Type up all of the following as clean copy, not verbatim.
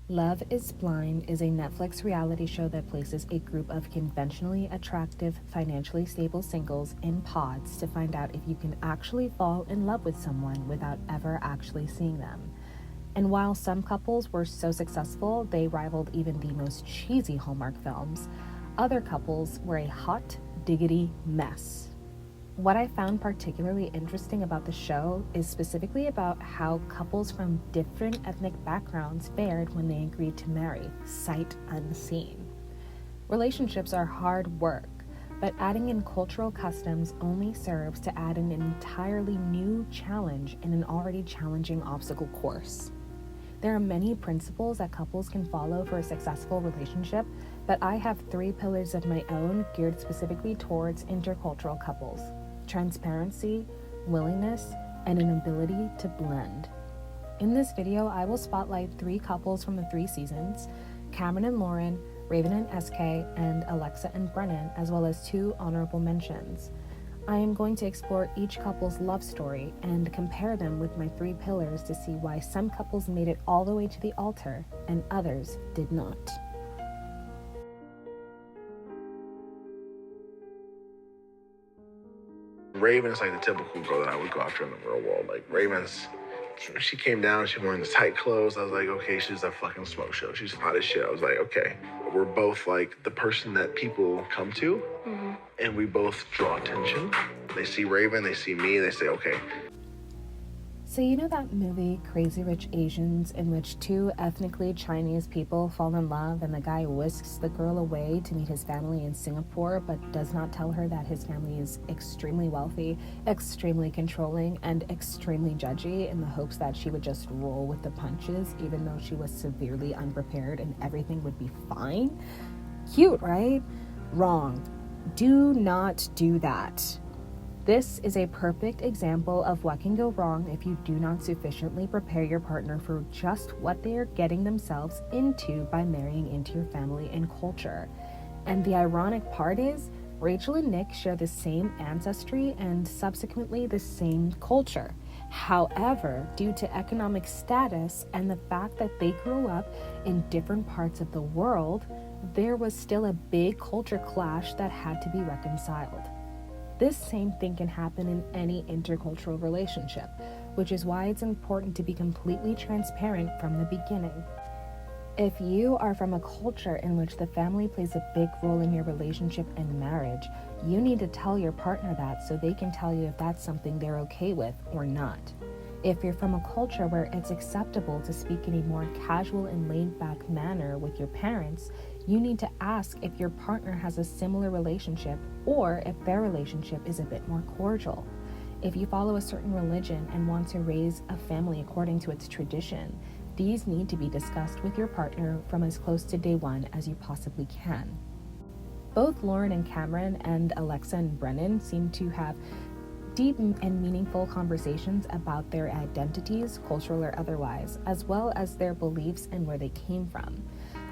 Love is Blind is a Netflix reality show that places a group of conventionally attractive, financially stable singles in pods to find out if you can actually fall in love with someone without ever actually seeing them. And while some couples were so successful they rivaled even the most cheesy Hallmark films, other couples were a hot diggity mess. What I found particularly interesting about the show is specifically about how couples from different ethnic backgrounds fared when they agreed to marry, sight unseen. Relationships are hard work, but adding in cultural customs only serves to add an entirely new challenge in an already challenging obstacle course. There are many principles that couples can follow for a successful relationship, but I have 3 pillars of my own geared specifically towards intercultural couples: transparency, willingness, and an ability to blend. In this video, I will spotlight 3 couples from the 3 seasons: Cameron and Lauren, Raven and SK, and Alexa and Brennan, as well as 2 honorable mentions. I am going to explore each couple's love story and compare them with my 3 pillars to see why some couples made it all the way to the altar and others did not. Raven is like the typical girl that I would go after in the real world. Like, she came down, she wearing this tight clothes. I was like, okay, she's a fucking smoke show. She's hot as shit. I was like, okay. We're both like the person that people come to, and we both draw attention. They see Raven, they see me, they say, okay. So you know that movie Crazy Rich Asians, in which 2 ethnically Chinese people fall in love and the guy whisks the girl away to meet his family in Singapore but does not tell her that his family is extremely wealthy, extremely controlling, and extremely judgy, in the hopes that she would just roll with the punches even though she was severely unprepared and everything would be fine? Cute, right? Wrong. Do not do that. This is a perfect example of what can go wrong if you do not sufficiently prepare your partner for just what they are getting themselves into by marrying into your family and culture. And the ironic part is, Rachel and Nick share the same ancestry and subsequently the same culture. However, due to economic status and the fact that they grew up in different parts of the world, there was still a big culture clash that had to be reconciled. This same thing can happen in any intercultural relationship, which is why it's important to be completely transparent from the beginning. If you are from a culture in which the family plays a big role in your relationship and marriage, you need to tell your partner that so they can tell you if that's something they're okay with or not. If you're from a culture where it's acceptable to speak in a more casual and laid-back manner with your parents, you need to ask if your partner has a similar relationship or if their relationship is a bit more cordial. If you follow a certain religion and want to raise a family according to its tradition, these need to be discussed with your partner from as close to day one as you possibly can. Both Lauren and Cameron and Alexa and Brennan seem to have deep and meaningful conversations about their identities, cultural or otherwise, as well as their beliefs and where they came from.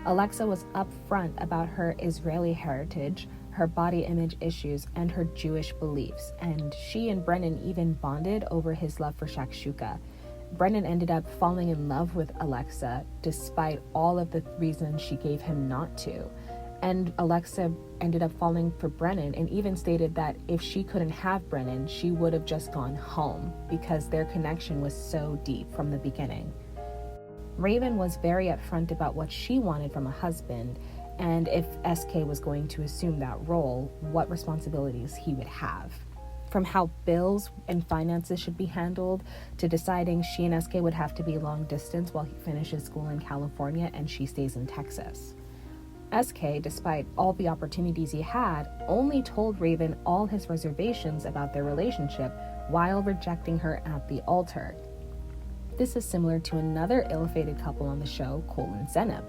Alexa was upfront about her Israeli heritage, her body image issues, and her Jewish beliefs, and she and Brennan even bonded over his love for shakshuka. Brennan ended up falling in love with Alexa despite all of the reasons she gave him not to. And Alexa ended up falling for Brennan and even stated that if she couldn't have Brennan, she would have just gone home because their connection was so deep from the beginning. Raven was very upfront about what she wanted from a husband, and if SK was going to assume that role, what responsibilities he would have. From how bills and finances should be handled, to deciding she and SK would have to be long distance while he finishes school in California and she stays in Texas. SK, despite all the opportunities he had, only told Raven all his reservations about their relationship while rejecting her at the altar. This is similar to another ill-fated couple on the show, Cole and Zenab.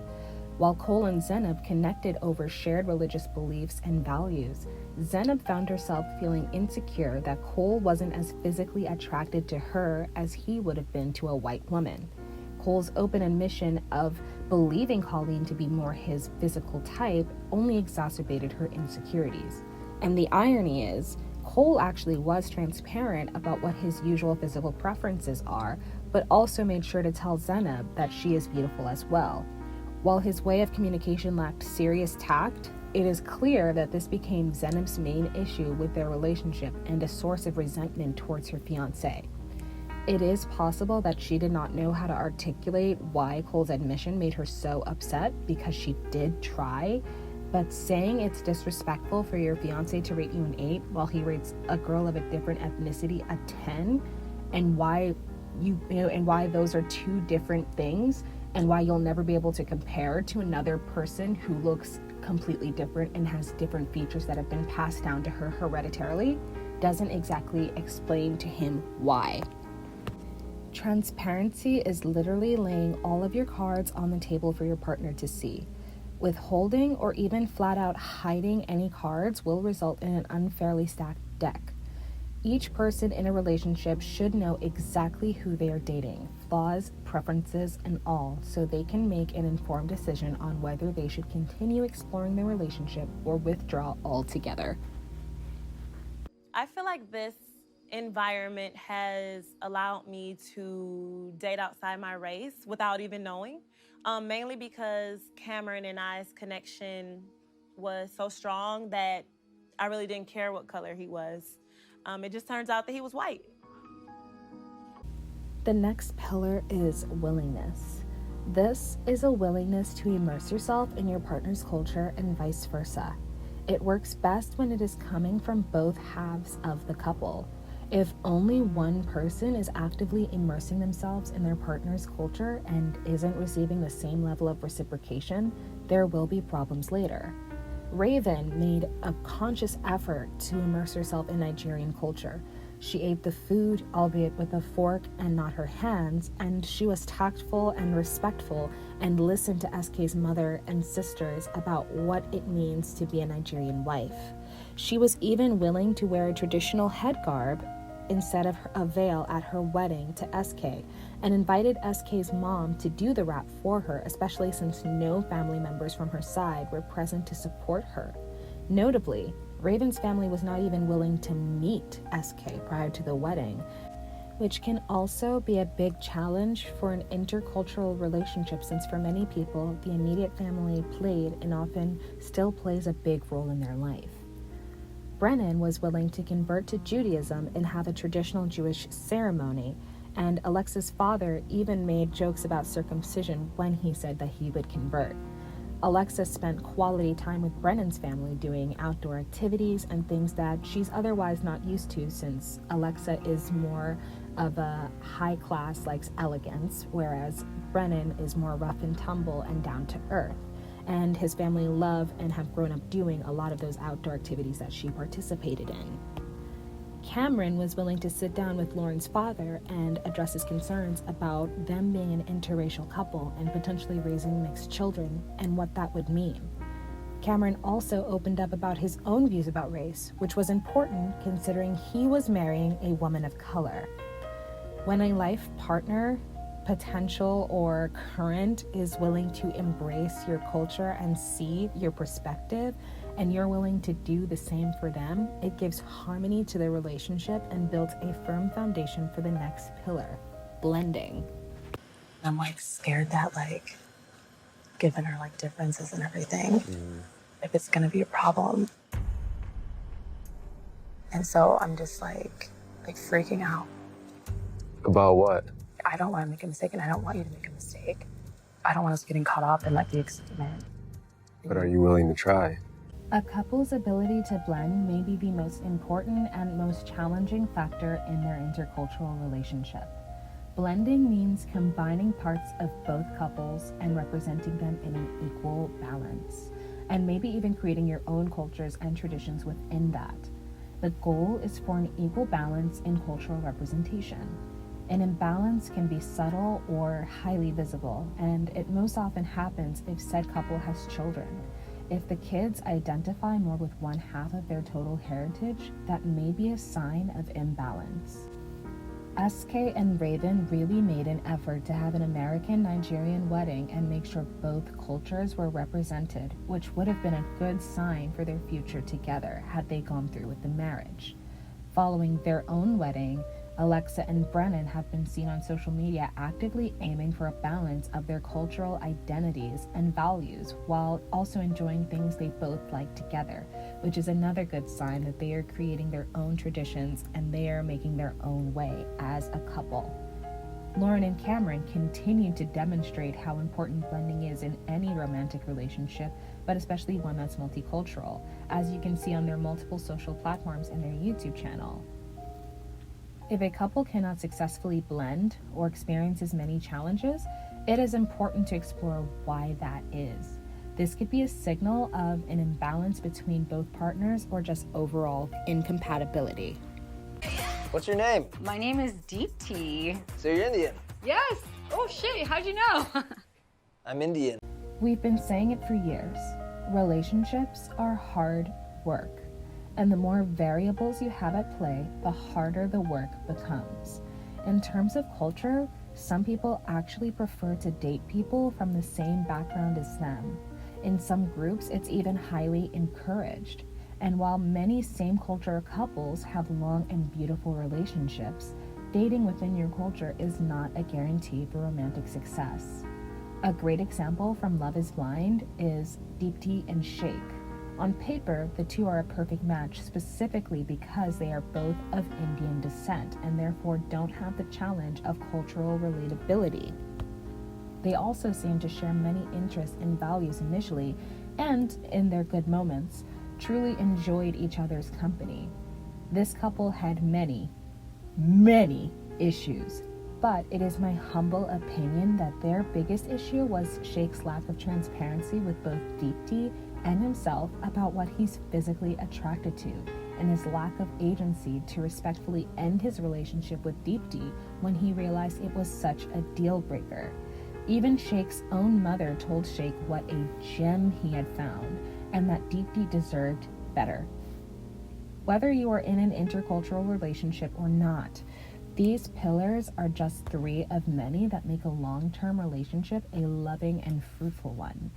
While Cole and Zenab connected over shared religious beliefs and values, Zenab found herself feeling insecure that Cole wasn't as physically attracted to her as he would have been to a white woman. Cole's open admission of believing Colleen to be more his physical type only exacerbated her insecurities. And the irony is, Cole actually was transparent about what his usual physical preferences are, but also made sure to tell Zenab that she is beautiful as well. While his way of communication lacked serious tact, it is clear that this became Zeynep's main issue with their relationship and a source of resentment towards her fiancé. It is possible that she did not know how to articulate why Cole's admission made her so upset, because she did try, but saying it's disrespectful for your fiancé to rate you an 8 while he rates a girl of a different ethnicity a 10, and why why those are two different things, and why you'll never be able to compare to another person who looks completely different and has different features that have been passed down to her hereditarily, doesn't exactly explain to him why. Transparency is literally laying all of your cards on the table for your partner to see. Withholding or even flat out hiding any cards will result in an unfairly stacked deck. Each person in a relationship should know exactly who they are dating, flaws, preferences, and all, so they can make an informed decision on whether they should continue exploring their relationship or withdraw altogether. I feel like this environment has allowed me to date outside my race without even knowing, mainly because Cameron and I's connection was so strong that I really didn't care what color he was. It just turns out that he was white. The next pillar is willingness. This is a willingness to immerse yourself in your partner's culture and vice versa. It works best when it is coming from both halves of the couple. If only one person is actively immersing themselves in their partner's culture and isn't receiving the same level of reciprocation, there will be problems later. Raven made a conscious effort to immerse herself in Nigerian culture. She ate the food, albeit with a fork and not her hands, and she was tactful and respectful and listened to SK's mother and sisters about what it means to be a Nigerian wife. She was even willing to wear a traditional head garb instead of a veil at her wedding to SK, and invited SK's mom to do the wrap for her, especially since no family members from her side were present to support her. Notably, Raven's family was not even willing to meet SK prior to the wedding, which can also be a big challenge for an intercultural relationship, since for many people, the immediate family played and often still plays a big role in their life. Brennan was willing to convert to Judaism and have a traditional Jewish ceremony, and Alexa's father even made jokes about circumcision when he said that he would convert. Alexa spent quality time with Brennan's family doing outdoor activities and things that she's otherwise not used to, since Alexa is more of a high class, likes elegance, whereas Brennan is more rough and tumble and down to earth. And his family love and have grown up doing a lot of those outdoor activities that she participated in. Cameron was willing to sit down with Lauren's father and address his concerns about them being an interracial couple and potentially raising mixed children and what that would mean. Cameron also opened up about his own views about race, which was important considering he was marrying a woman of color. When a life partner, potential or current, is willing to embrace your culture and see your perspective, and you're willing to do the same for them, it gives harmony to the relationship and builds a firm foundation for the next pillar, blending. I'm scared that given our differences and everything, if it's gonna be a problem. And so I'm just freaking out. About what? I don't want to make a mistake, and I don't want you to make a mistake. I don't want us getting caught up in the excitement. But are you willing to try? A couple's ability to blend may be the most important and most challenging factor in their intercultural relationship. Blending means combining parts of both couples and representing them in an equal balance, and maybe even creating your own cultures and traditions within that. The goal is for an equal balance in cultural representation. An imbalance can be subtle or highly visible, and it most often happens if said couple has children. If the kids identify more with one half of their total heritage, that may be a sign of imbalance. SK and Raven really made an effort to have an American-Nigerian wedding and make sure both cultures were represented, which would have been a good sign for their future together had they gone through with the marriage. Following their own wedding, Alexa and Brennan have been seen on social media actively aiming for a balance of their cultural identities and values while also enjoying things they both like together, which is another good sign that they are creating their own traditions and they are making their own way as a couple. Lauren and Cameron continue to demonstrate how important blending is in any romantic relationship, but especially one that's multicultural, as you can see on their multiple social platforms and their YouTube channel. If a couple cannot successfully blend or experiences many challenges, it is important to explore why that is. This could be a signal of an imbalance between both partners or just overall incompatibility. What's your name? My name is Deepti. So you're Indian? Yes. Oh shit, how'd you know? I'm Indian. We've been saying it for years. Relationships are hard work. And the more variables you have at play, the harder the work becomes. In terms of culture, some people actually prefer to date people from the same background as them. In some groups, it's even highly encouraged. And while many same-culture couples have long and beautiful relationships, dating within your culture is not a guarantee for romantic success. A great example from Love is Blind is Deepti and Sheikh. On paper, the two are a perfect match specifically because they are both of Indian descent and therefore don't have the challenge of cultural relatability. They also seem to share many interests and values initially, and in their good moments, truly enjoyed each other's company. This couple had many issues, but it is my humble opinion that their biggest issue was Sheikh's lack of transparency with both Deepti and himself about what he's physically attracted to, and his lack of agency to respectfully end his relationship with Deepti when he realized it was such a deal breaker. Even Sheikh's own mother told Sheikh what a gem he had found, and that Deepti deserved better. Whether you are in an intercultural relationship or not, these pillars are just 3 of many that make a long-term relationship a loving and fruitful one.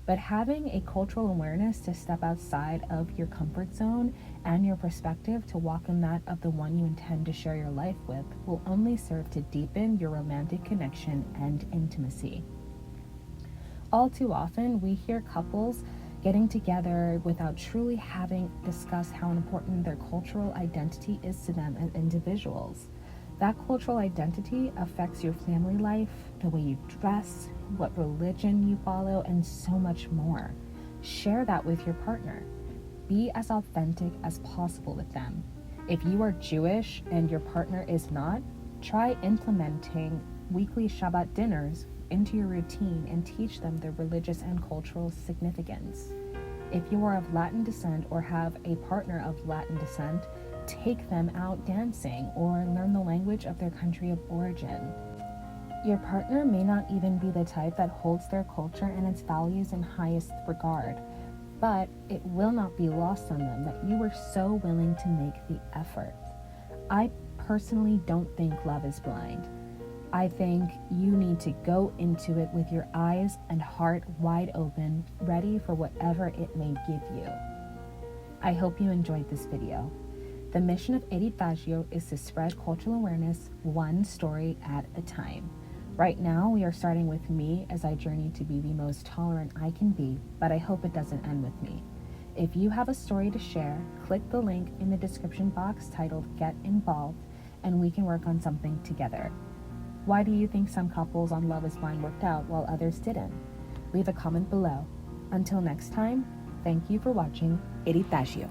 But having a cultural awareness to step outside of your comfort zone and your perspective to walk in that of the one you intend to share your life with will only serve to deepen your romantic connection and intimacy. All too often, we hear couples getting together without truly having discussed how important their cultural identity is to them as individuals. That cultural identity affects your family life, the way you dress, what religion you follow, and so much more. Share that with your partner. Be as authentic as possible with them. If you are Jewish and your partner is not, try implementing weekly Shabbat dinners into your routine and teach them their religious and cultural significance. If you are of Latin descent or have a partner of Latin descent, take them out dancing or learn the language of their country of origin. Your partner may not even be the type that holds their culture and its values in highest regard, but it will not be lost on them that you were so willing to make the effort. I personally don't think love is blind. I think you need to go into it with your eyes and heart wide open, ready for whatever it may give you. I hope you enjoyed this video. The mission of Heritagio is to spread cultural awareness one story at a time. Right now, we are starting with me as I journey to be the most tolerant I can be, but I hope it doesn't end with me. If you have a story to share, click the link in the description box titled Get Involved, and we can work on something together. Why do you think some couples on Love is Blind worked out while others didn't? Leave a comment below. Until next time, thank you for watching Heritagio.